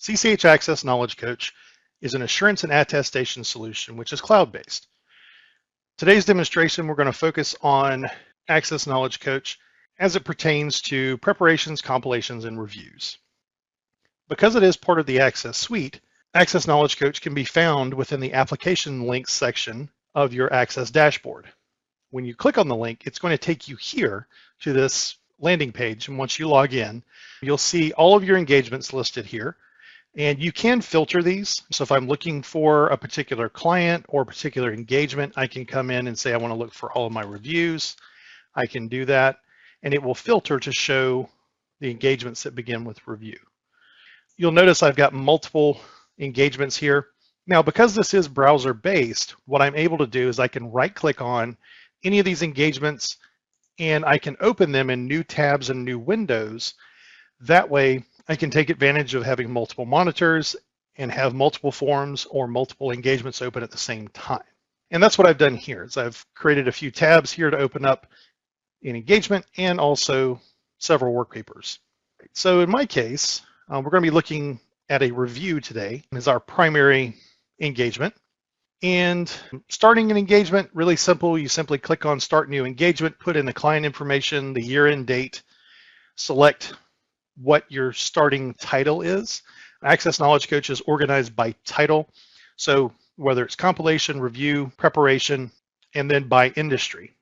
CCH Axcess Knowledge Coach is an assurance and attestation solution which is cloud-based. Today's demonstration, we're going to focus on Axcess Knowledge Coach as it pertains to preparations, compilations, and reviews. Because it is part of the Axcess suite, Axcess Knowledge Coach can be found within the application links section of your Axcess dashboard. When you click on the link, it's going to take you here to this landing page, and once you log in, you'll see all of your engagements listed here. And you can filter these. So if I'm looking for a particular client or a particular engagement, I can come in and say I want to look for all of my reviews. I can do that, and it will filter to show the engagements that begin with review. You'll notice I've got multiple engagements here. Now, because this is browser-based, what I'm able to do is I can right-click on any of these engagements, and I can open them in new tabs and new windows. That way, I can take advantage of having multiple monitors and have multiple forms or multiple engagements open at the same time. And that's what I've done here, is I've created a few tabs here to open up an engagement and also several work papers. So in my case, we're going to be looking at a review today as our primary engagement. And starting an engagement, really simple. You simply click on Start New Engagement, put in the client information, the year-end date, select what your starting title is. Axcess Knowledge Coach is organized by title. So whether it's compilation, review, preparation, and then by industry.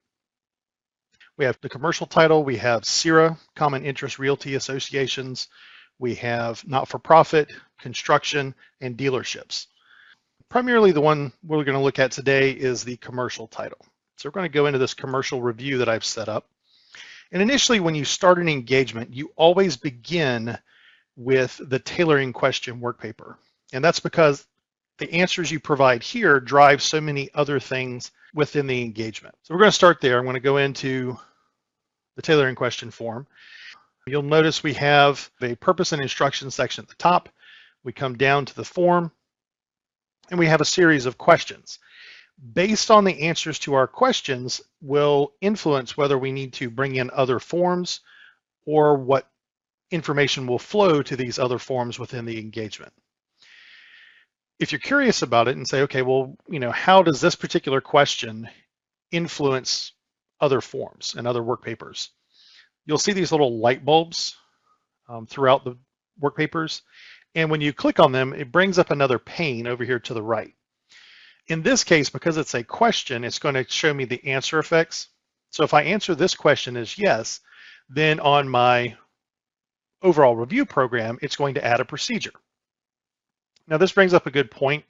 We have the commercial title, we have CIRA, Common Interest Realty Associations, we have not-for-profit, construction, and dealerships. Primarily the one we're going to look at today is the commercial title. So we're going to go into this commercial review that I've set up. And initially, when you start an engagement, you always begin with the tailoring question work paper. And that's because the answers you provide here drive so many other things within the engagement. So we're going to start there. I'm going to go into the tailoring question form. You'll notice we have a purpose and instruction section at the top. We come down to the form, and we have a series of questions. Based on the answers to our questions will influence whether we need to bring in other forms or what information will flow to these other forms within the engagement. If you're curious about it and say, okay, well, how does this particular question influence other forms and other work papers? You'll see these little light bulbs throughout the work papers. And when you click on them, it brings up another pane over here to the right. In this case, because it's a question, it's going to show me the answer effects. So if I answer this question as yes, then on my overall review program, it's going to add a procedure. Now this brings up a good point.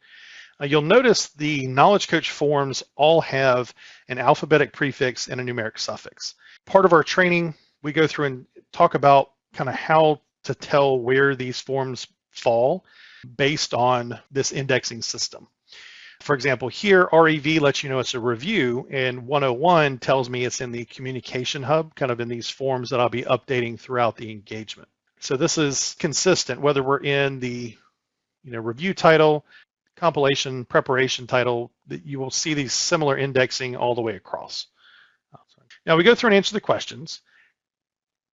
You'll notice the Knowledge Coach forms all have an alphabetic prefix and a numeric suffix. Part of our training, we go through and talk about kind of how to tell where these forms fall based on this indexing system. For example, here REV lets you know it's a review, and 101 tells me it's in the communication hub, kind of in these forms that I'll be updating throughout the engagement. So this is consistent whether we're in the review title, compilation, preparation title, that you will see these similar indexing all the way across. Now we go through and answer the questions.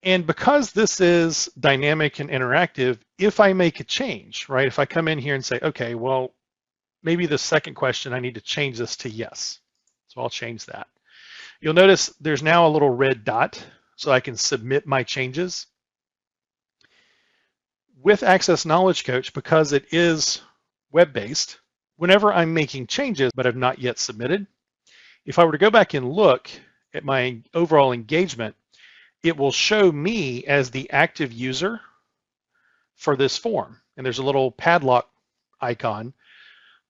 And because this is dynamic and interactive, if I make a change, right, if I come in here and say, okay, well, maybe the second question, I need to change this to yes. So I'll change that. You'll notice there's now a little red dot so I can submit my changes. With Axcess Knowledge Coach, because it is web-based, whenever I'm making changes but have not yet submitted, if I were to go back and look at my overall engagement, it will show me as the active user for this form. And there's a little padlock icon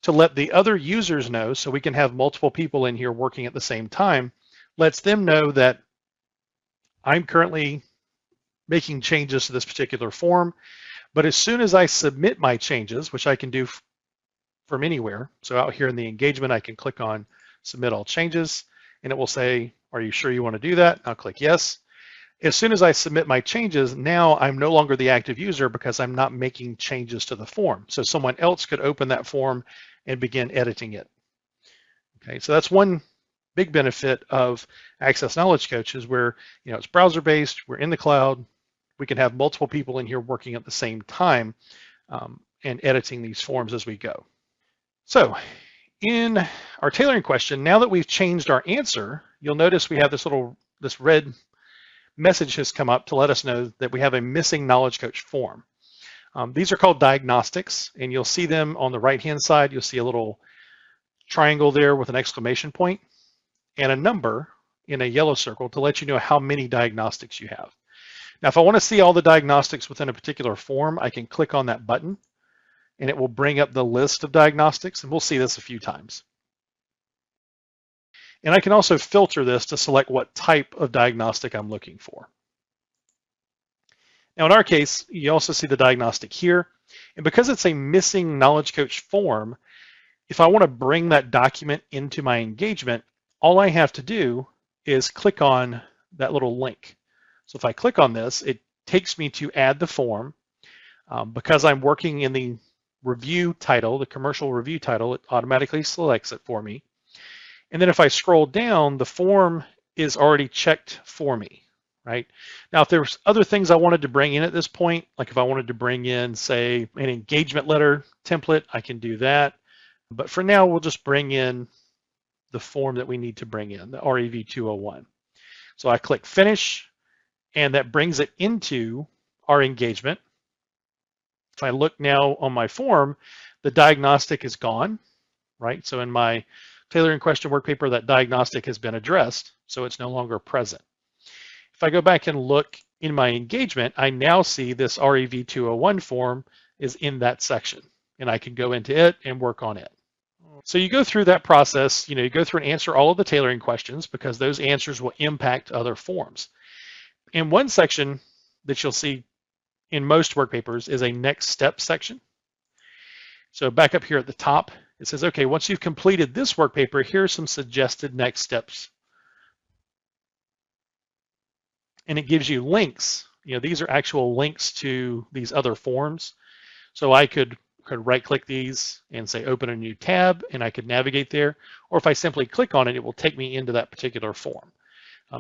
to let the other users know, so we can have multiple people in here working at the same time, lets them know that I'm currently making changes to this particular form. But as soon as I submit my changes, which I can do from anywhere, so out here in the engagement, I can click on Submit All Changes, and it will say, are you sure you want to do that? I'll click yes. As soon as I submit my changes, now I'm no longer the active user because I'm not making changes to the form. So someone else could open that form and begin editing it. Okay, so that's one big benefit of Axcess Knowledge Coach, is where it's browser-based, we're in the cloud, we can have multiple people in here working at the same time, and editing these forms as we go. So in our tailoring question, now that we've changed our answer, you'll notice we have this red message has come up to let us know that we have a missing Knowledge Coach form. These are called diagnostics, and you'll see them on the right-hand side. You'll see a little triangle there with an exclamation point and a number in a yellow circle to let you know how many diagnostics you have. Now, if I want to see all the diagnostics within a particular form, I can click on that button, and it will bring up the list of diagnostics, and we'll see this a few times. And I can also filter this to select what type of diagnostic I'm looking for. Now, in our case, you also see the diagnostic here. And because it's a missing Knowledge Coach form, if I want to bring that document into my engagement, all I have to do is click on that little link. So if I click on this, it takes me to add the form. Because I'm working in the review title, the commercial review title, it automatically selects it for me. And then if I scroll down, the form is already checked for me, right? Now, if there's other things I wanted to bring in at this point, like if I wanted to bring in, say, an engagement letter template, I can do that. But for now, we'll just bring in the form that we need to bring in, the REV 201. So I click Finish, and that brings it into our engagement. If I look now on my form, the diagnostic is gone, right? So in my tailoring question work paper, that diagnostic has been addressed, so it's no longer present. If I go back and look in my engagement, I now see this REV 201 form is in that section, and I can go into it and work on it. So you go through that process, you go through and answer all of the tailoring questions because those answers will impact other forms. And one section that you'll see in most work papers is a next step section. So back up here at the top, it says, okay, once you've completed this work paper, here's some suggested next steps. And it gives you links. These are actual links to these other forms. So I could right click these and say open a new tab, and I could navigate there. Or if I simply click on it, it will take me into that particular form.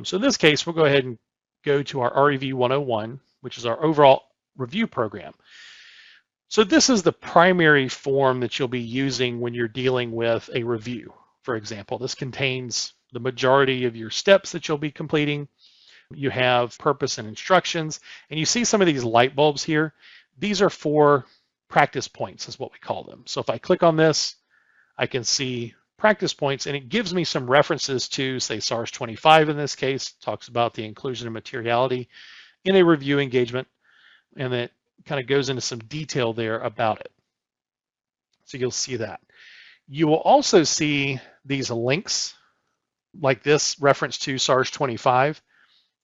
So in this case, we'll go ahead and go to our REV 101, which is our overall review program. So this is the primary form that you'll be using when you're dealing with a review. For example, this contains the majority of your steps that you'll be completing. You have purpose and instructions, and you see some of these light bulbs here. These are for practice points, is what we call them. So if I click on this, I can see practice points, and it gives me some references to, say, SARS 25 in this case, talks about the inclusion of materiality in a review engagement, and it kind of goes into some detail there about it. So you'll see that. You will also see these links, like this reference to SARS 25.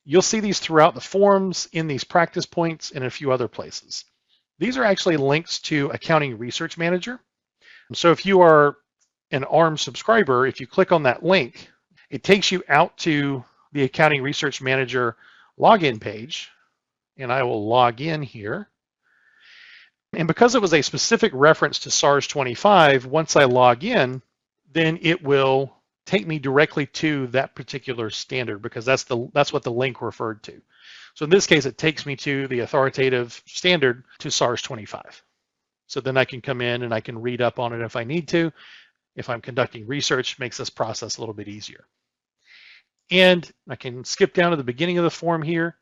You'll see these throughout the forms, in these practice points, and a few other places. These are actually links to Accounting Research Manager. So if you are an ARM subscriber, if you click on that link, it takes you out to the Accounting Research Manager login page, and I will log in here. And because it was a specific reference to SARS 25, once I log in, then it will take me directly to that particular standard because that's what the link referred to. So in this case, it takes me to the authoritative standard to SARS 25. So then I can come in and I can read up on it if I need to. If I'm conducting research, it makes this process a little bit easier. And I can skip down to the beginning of the form here,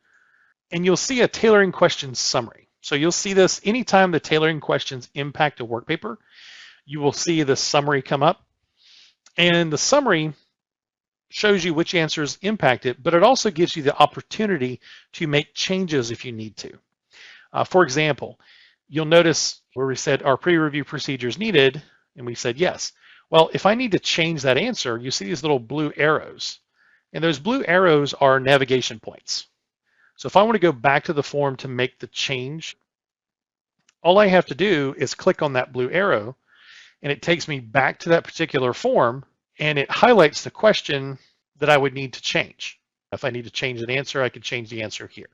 and you'll see a tailoring questions summary. So you'll see this anytime the tailoring questions impact a work paper, you will see the summary come up. And the summary shows you which answers impact it, but it also gives you the opportunity to make changes if you need to. For example, you'll notice where we said our pre-review procedures needed, and we said yes. Well, if I need to change that answer, you see these little blue arrows, and those blue arrows are navigation points. So if I want to go back to the form to make the change, all I have to do is click on that blue arrow, and it takes me back to that particular form, and it highlights the question that I would need to change. If I need to change an answer, I can change the answer here.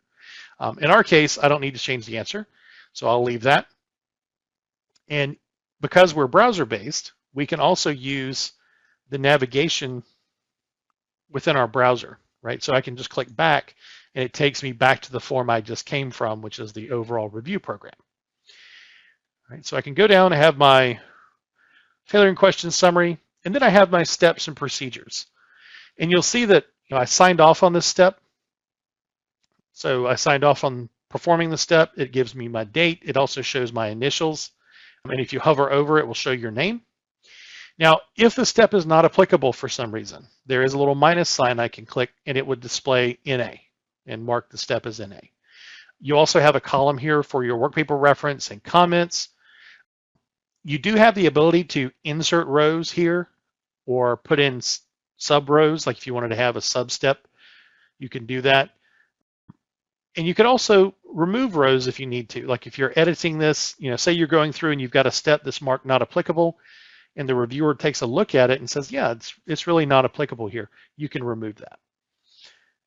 In our case, I don't need to change the answer, so I'll leave that. And because we're browser-based, we can also use the navigation within our browser, right? So I can just click back, and it takes me back to the form I just came from, which is the overall review program. Right, so I can go down and have my tailoring question summary, and then I have my steps and procedures. And you'll see that I signed off on this step. So I signed off on performing the step. It gives me my date. It also shows my initials. And if you hover over, it will show your name. Now, if the step is not applicable for some reason, there is a little minus sign I can click, and it would display NA and mark the step as NA. You also have a column here for your work paper reference and comments. You do have the ability to insert rows here or put in sub rows, like if you wanted to have a sub step, you can do that. And you can also remove rows if you need to. Like if you're editing this, say you're going through and you've got a step that's marked not applicable, and the reviewer takes a look at it and says, yeah, it's really not applicable here, you can remove that.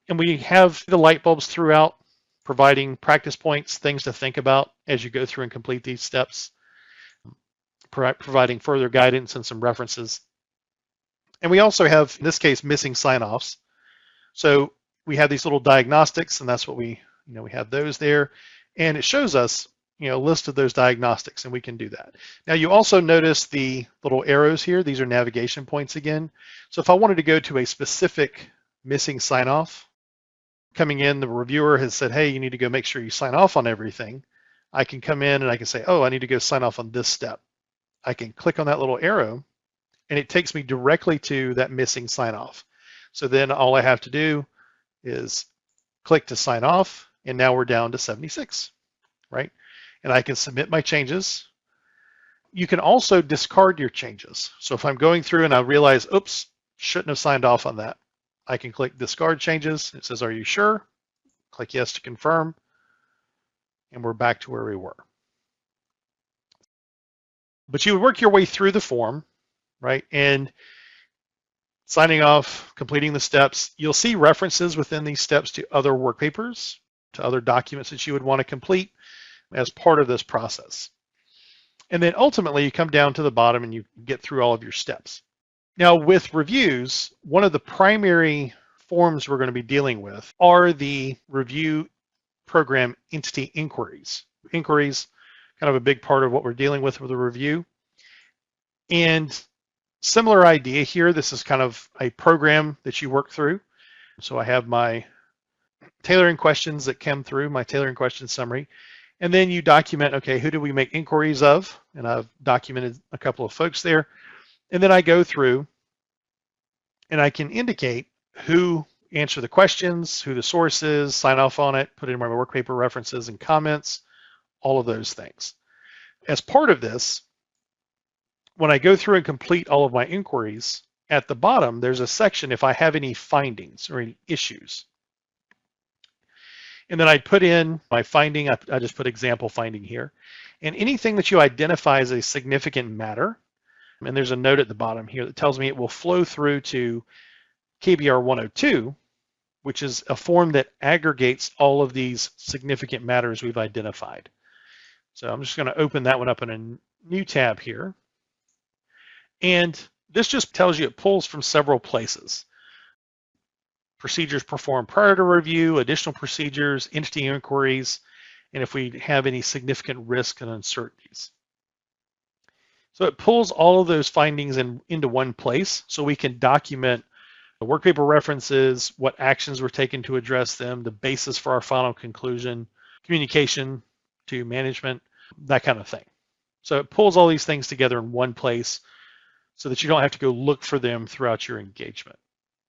And we have the light bulbs throughout, providing practice points, things to think about as you go through and complete these steps, providing further guidance and some references. And we also have, in this case, missing sign-offs. So we have these little diagnostics, and that's what we have those there. And it shows us, a list of those diagnostics, and we can do that. Now you also notice the little arrows here. These are navigation points again. So if I wanted to go to a specific missing sign-off, coming in, the reviewer has said, hey, you need to go make sure you sign off on everything. I can come in and I can say, oh, I need to go sign off on this step. I can click on that little arrow, and it takes me directly to that missing sign-off. So then all I have to do is click to sign off, and now we're down to 76, right? And I can submit my changes. You can also discard your changes. So if I'm going through and I realize, oops, shouldn't have signed off on that, I can click discard changes. It says, are you sure? Click yes to confirm, and we're back to where we were. But you would work your way through the form, right? And signing off, completing the steps, you'll see references within these steps to other work papers, to other documents that you would want to complete as part of this process. And then ultimately you come down to the bottom and you get through all of your steps. Now with reviews, one of the primary forms we're going to be dealing with are the review program entity inquiries. Inquiries, kind of a big part of what we're dealing with a review. And similar idea here, this is kind of a program that you work through. So I have my tailoring questions that came through, my tailoring question summary. And then you document, okay, who do we make inquiries of? And I've documented a couple of folks there. And then I go through and I can indicate who answered the questions, who the source is, sign off on it, put in my work paper references and comments, all of those things. As part of this, when I go through and complete all of my inquiries, at the bottom, there's a section if I have any findings or any issues. And then I put in my finding, I just put example finding here. And anything that you identify as a significant matter, and there's a note at the bottom here that tells me it will flow through to KBR 102, which is a form that aggregates all of these significant matters we've identified. So I'm just going to open that one up in a new tab here. And this just tells you it pulls from several places. Procedures performed prior to review, additional procedures, entity inquiries, and if we have any significant risk and uncertainties. So it pulls all of those findings into one place so we can document the work paper references, what actions were taken to address them, the basis for our final conclusion, communication to management, that kind of thing. So it pulls all these things together in one place so that you don't have to go look for them throughout your engagement.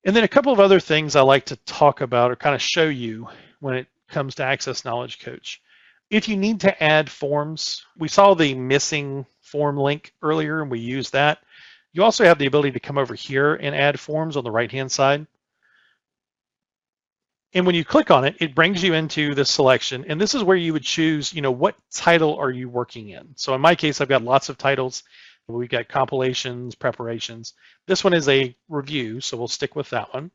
And then a couple of other things I like to talk about or kind of show you when it comes to Axcess Knowledge Coach. If you need to add forms, we saw the missing form link earlier and we used that. You also have the ability to come over here and add forms on the right-hand side. And when you click on it, it brings you into the selection. And this is where you would choose, what title are you working in? So in my case, I've got lots of titles. We've got compilations, preparations. This one is a review, so we'll stick with that one.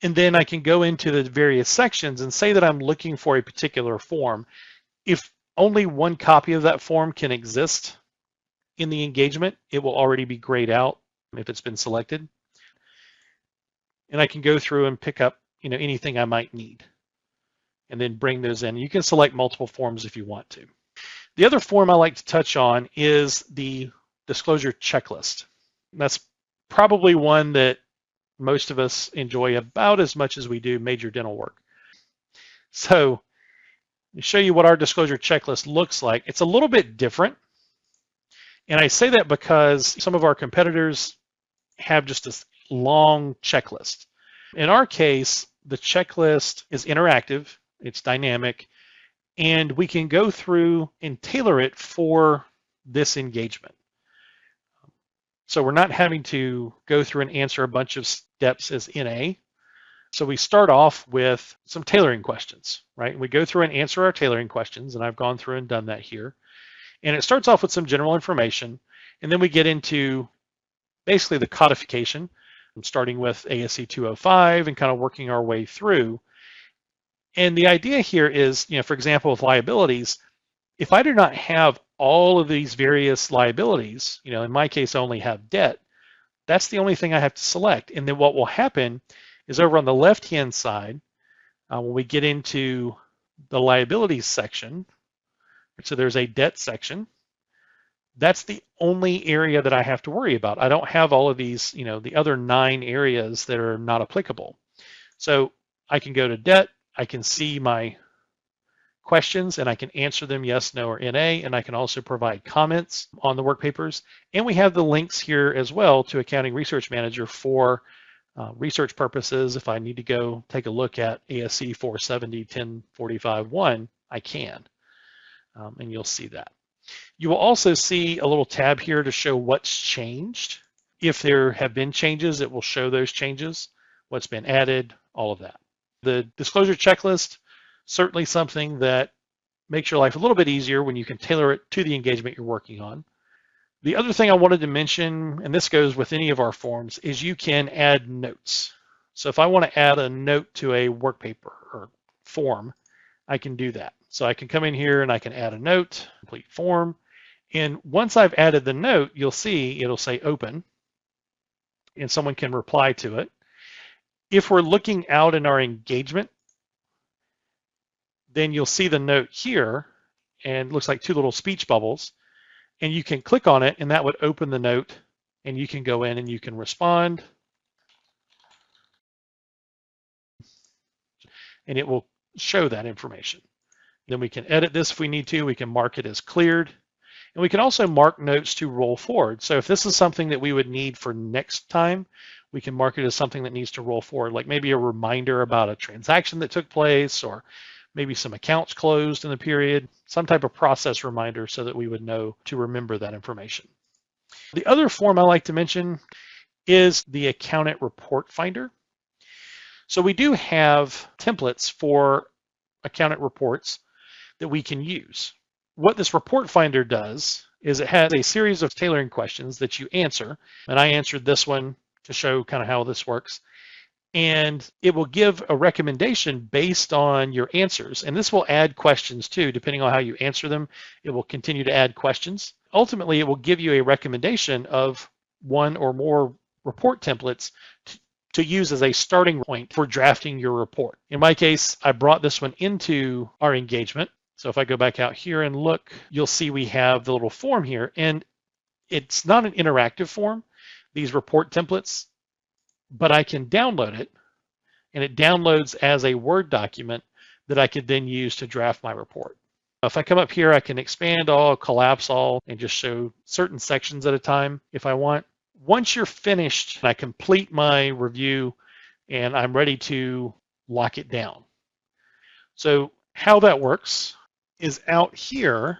And then I can go into the various sections and say that I'm looking for a particular form. If only one copy of that form can exist in the engagement, it will already be grayed out if it's been selected. And I can go through and pick up anything I might need and then bring those in. You can select multiple forms if you want to. The other form I like to touch on is the disclosure checklist. That's probably one that most of us enjoy about as much as we do major dental work. So let me show you what our disclosure checklist looks like. It's a little bit different. And I say that because some of our competitors have just this long checklist. In our case, the checklist is interactive, it's dynamic, and we can go through and tailor it for this engagement. So we're not having to go through and answer a bunch of steps as NA. So we start off with some tailoring questions, right? We go through and answer our tailoring questions, and I've gone through and done that here. And it starts off with some general information, and then we get into basically the codification. I'm starting with ASC 205 and kind of working our way through. And the idea here is, for example, with liabilities, if I do not have all of these various liabilities, in my case, I only have debt, that's the only thing I have to select. And then what will happen is over on the left-hand side, when we get into the liabilities section, so there's a debt section, that's the only area that I have to worry about. I don't have all of these, the other 9 areas that are not applicable. So I can go to debt, I can see my questions and I can answer them yes, no, or NA, and I can also provide comments on the work papers. And we have the links here as well to Accounting Research Manager for research purposes. If I need to go take a look at ASC 470 1045-1, I can, and you'll see that. You will also see a little tab here to show what's changed. If there have been changes, it will show those changes, what's been added, all of that. The disclosure checklist, certainly something that makes your life a little bit easier when you can tailor it to the engagement you're working on. The other thing I wanted to mention, and this goes with any of our forms, is you can add notes. So if I want to add a note to a work paper or form, I can do that. So I can come in here and I can add a note, complete form. And once I've added the note, you'll see it'll say open, and someone can reply to it. If we're looking out in our engagement, then you'll see the note here, and it looks like 2 little speech bubbles. And you can click on it, and that would open the note, and you can go in and you can respond. And it will show that information. Then we can edit this if we need to. We can mark it as cleared. And we can also mark notes to roll forward. So if this is something that we would need for next time, we can mark it as something that needs to roll forward, like maybe a reminder about a transaction that took place, or maybe some accounts closed in the period, some type of process reminder so that we would know to remember that information. The other form I like to mention is the Accountant Report Finder. So we do have templates for accountant reports that we can use. What this report finder does is it has a series of tailoring questions that you answer, and I answered this one to show kind of how this works. And it will give a recommendation based on your answers. And this will add questions too, depending on how you answer them. It will continue to add questions. Ultimately, it will give you a recommendation of 1 or more report templates to use as a starting point for drafting your report. In my case, I brought this one into our engagement. So if I go back out here and look, you'll see we have the little form here. And it's not an interactive form, these report templates, but I can download it, and it downloads as a Word document that I could then use to draft my report. If I come up here, I can expand all, collapse all, and just show certain sections at a time if I want. Once you're finished, I complete my review, and I'm ready to lock it down. So how that works is out here.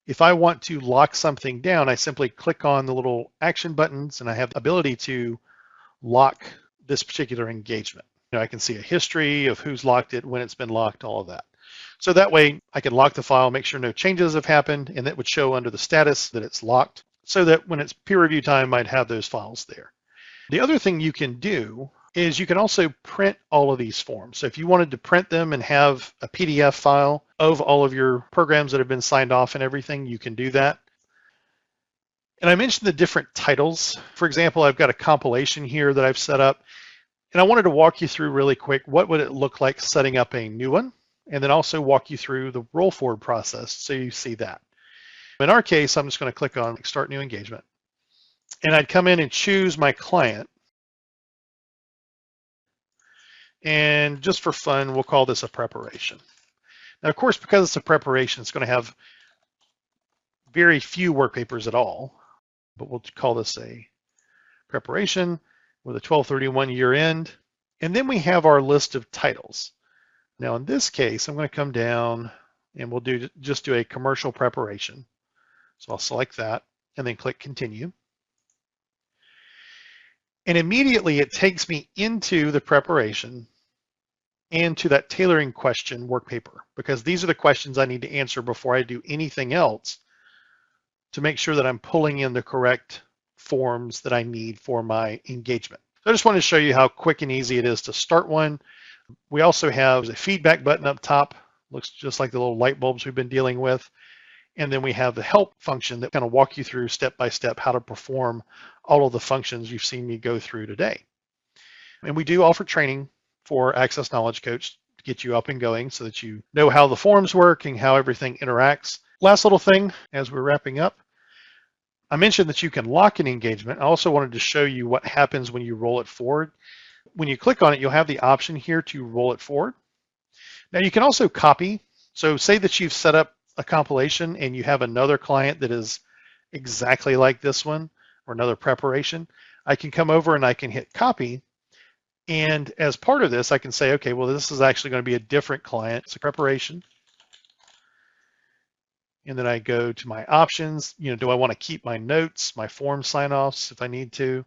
If I want to lock something down, I simply click on the little action buttons, and I have the ability to lock this particular engagement. I can see a history of who's locked it, when it's been locked, all of that. So that way I can lock the file, make sure no changes have happened, and that would show under the status that it's locked, so that when it's peer review time, I'd have those files there. The other thing you can do is you can also print all of these forms. So if you wanted to print them and have a PDF file of all of your programs that have been signed off and everything, you can do that. And I mentioned the different titles. For example, I've got a compilation here that I've set up, and I wanted to walk you through really quick, what would it look like setting up a new one? and then also walk you through the roll forward process so you see that. In our case, I'm just going to click on Start New Engagement, and I'd come in and choose my client. And just for fun, we'll call this a preparation. Now, of course, because it's a preparation, it's going to have very few work papers at all, but we'll call this a preparation with a 12/31 year end. And then we have our list of titles. Now, in this case, I'm going to come down and we'll just do a commercial preparation. So I'll select that and then click Continue. And immediately it takes me into the preparation and to that tailoring question work paper, because these are the questions I need to answer before I do anything else to make sure that I'm pulling in the correct forms that I need for my engagement. So I just wanted to show you how quick and easy it is to start one. We also have a feedback button up top, looks just like the little light bulbs we've been dealing with. And then we have the help function that kind of walk you through step by step how to perform all of the functions you've seen me go through today. And we do offer training for Axcess Knowledge Coach to get you up and going so that you know how the forms work and how everything interacts. Last little thing as we're wrapping up, I mentioned that you can lock an engagement. I also wanted to show you what happens when you roll it forward. When you click on it, you'll have the option here to roll it forward. Now you can also copy. So say that you've set up a compilation and you have another client that is exactly like this one or another preparation. I can come over and I can hit copy. And as part of this, I can say, okay, well, this is actually going to be a different client. It's a preparation. And then I go to my options. You know, do I want to keep my notes, my form sign-offs if I need to?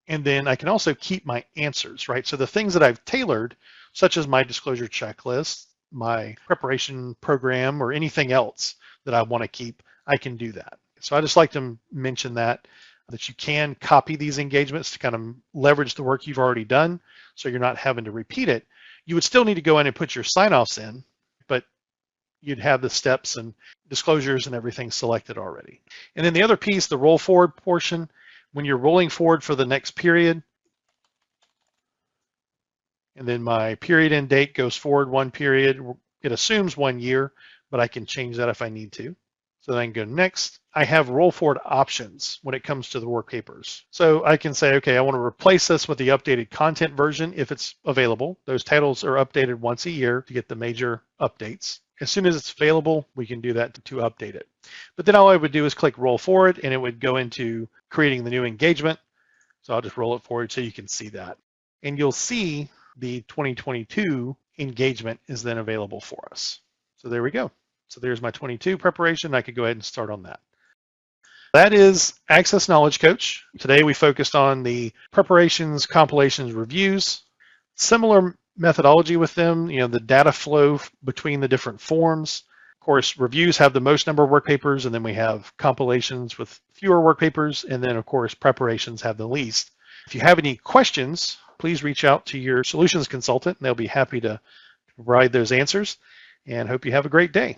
And then I can also keep my answers, right? So the things that I've tailored, such as my disclosure checklist, my preparation program, or anything else that I want to keep, I can do that. So I just like to mention that you can copy these engagements to kind of leverage the work you've already done so you're not having to repeat it. You would still need to go in and put your sign-offs in, but you'd have the steps and disclosures and everything selected already. And then the other piece, the roll forward portion, when you're rolling forward for the next period, and then my period end date goes forward one period. It assumes 1 year, but I can change that if I need to. So then I can go next. I have roll forward options when it comes to the work papers. So I can say, okay, I want to replace this with the updated content version if it's available. Those titles are updated once a year to get the major updates. As soon as it's available, we can do that to update it. But then all I would do is click roll forward and it would go into creating the new engagement. So I'll just roll it forward so you can see that. And you'll see the 2022 engagement is then available for us. So there we go. So there's my 22 preparation. I could go ahead and start on that. That is Axcess Knowledge Coach. Today we focused on the preparations, compilations, reviews. Similar methodology with them, you know, the data flow between the different forms. Of course, reviews have the most number of work papers, and then we have compilations with fewer work papers, and then of course preparations have the least. If you have any questions, please reach out to your solutions consultant and they'll be happy to provide those answers, and hope you have a great day.